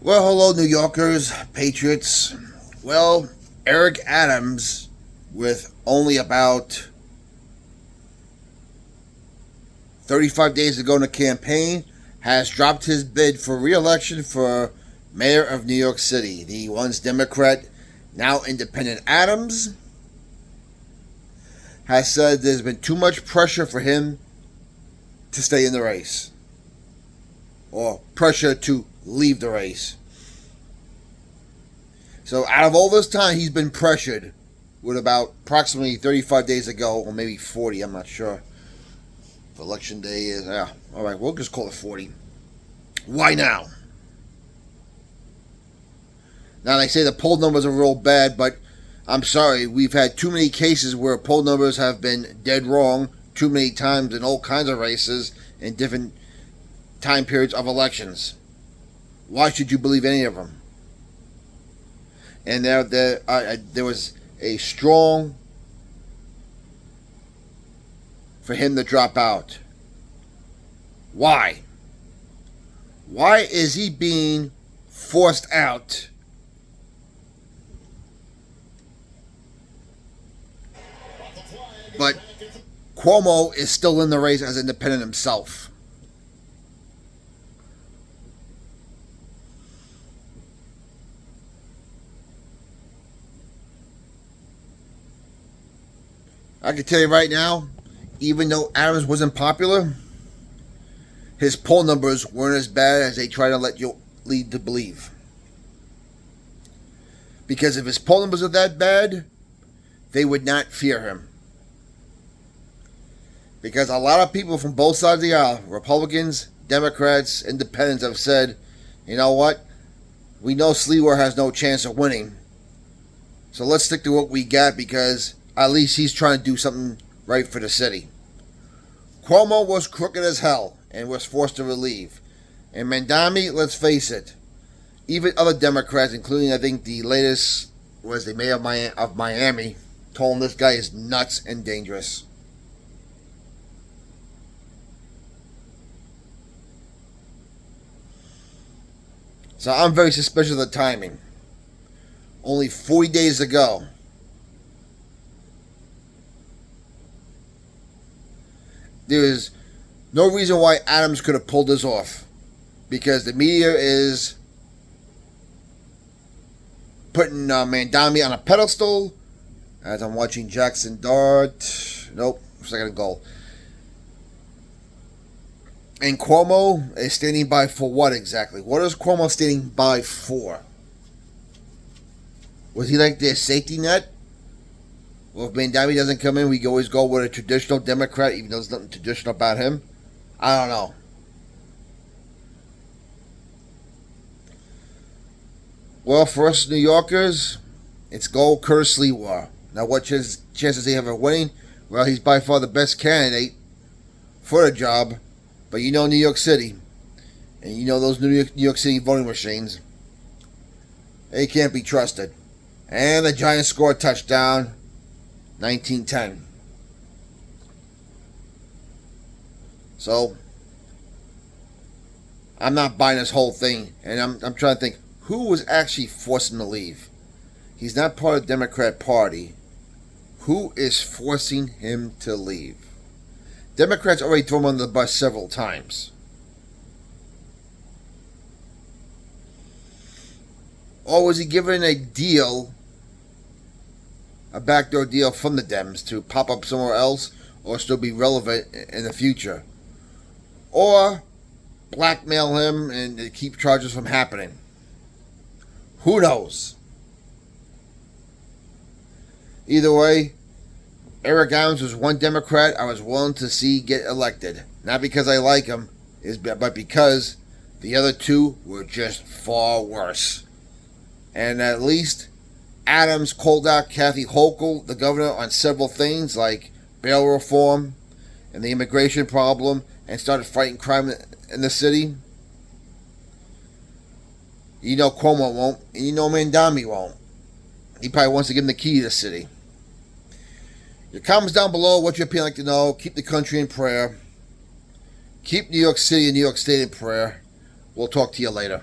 Well, hello, New Yorkers, Patriots. Well, Eric Adams, with only about 35 days to go in the campaign, has dropped his bid for re-election for mayor of New York City. The once Democrat, now independent Adams has said there's been too much pressure for him to stay in the race, or pressure to leave the race. So out of all this time, he's been pressured with about approximately 35 days ago, or maybe 40, I'm not sure. If election day is, all right, we'll just call it 40. Why now? Now, they say the poll numbers are real bad, but I'm sorry, we've had too many cases where poll numbers have been dead wrong too many times in all kinds of races in different time periods of elections. Why should you believe any of them? And there was a strong for him to drop out. Why? Why is he being forced out? But Cuomo is still in the race as independent himself. I can tell you right now, even though Adams wasn't popular, his poll numbers weren't as bad as they try to let you lead to believe. Because if his poll numbers are that bad, they would not fear him. Because a lot of people from both sides of the aisle, Republicans, Democrats, Independents, have said, you know what? We know Sliwa has no chance of winning. So let's stick to what we got, because at least he's trying to do something right for the city. Cuomo was crooked as hell and was forced to leave. And Mamdani, let's face it, even other Democrats, including I think the latest was the mayor of Miami, told him this guy is nuts and dangerous. So I'm very suspicious of the timing. Only 40 days ago, there is no reason why Adams could have pulled this off, because the media is putting Mamdani on a pedestal. As I'm watching Jackson Dart, nope, second goal. And Cuomo is standing by for what exactly? What is Cuomo standing by for? Was he like their safety net? Well, if Mamdani doesn't come in, we can always go with a traditional Democrat, even though there's nothing traditional about him. I don't know. Well, for us New Yorkers, it's go Curtis Sliwa. Now, what chances he have of winning? Well, he's by far the best candidate for the job. But you know New York City, and you know those New York City voting machines, they can't be trusted. And the Giants score a touchdown, 19-10. So, I'm not buying this whole thing, and I'm trying to think, who was actually forcing him to leave? He's not part of the Democrat Party. Who is forcing him to leave? Democrats already threw him under the bus several times. Or was he given a deal, a backdoor deal from the Dems to pop up somewhere else or still be relevant in the future? Or blackmail him and keep charges from happening? Who knows? Either way, Eric Adams was one Democrat I was willing to see get elected. Not because I like him, but because the other two were just far worse. And at least Adams called out Kathy Hochul, the governor, on several things like bail reform and the immigration problem, and started fighting crime in the city. You know Cuomo won't, and you know Mamdani won't. He probably wants to give him the key to the city. Your comments down below, what your opinion like to know. Keep the country in prayer. Keep New York City and New York State in prayer. We'll talk to you later.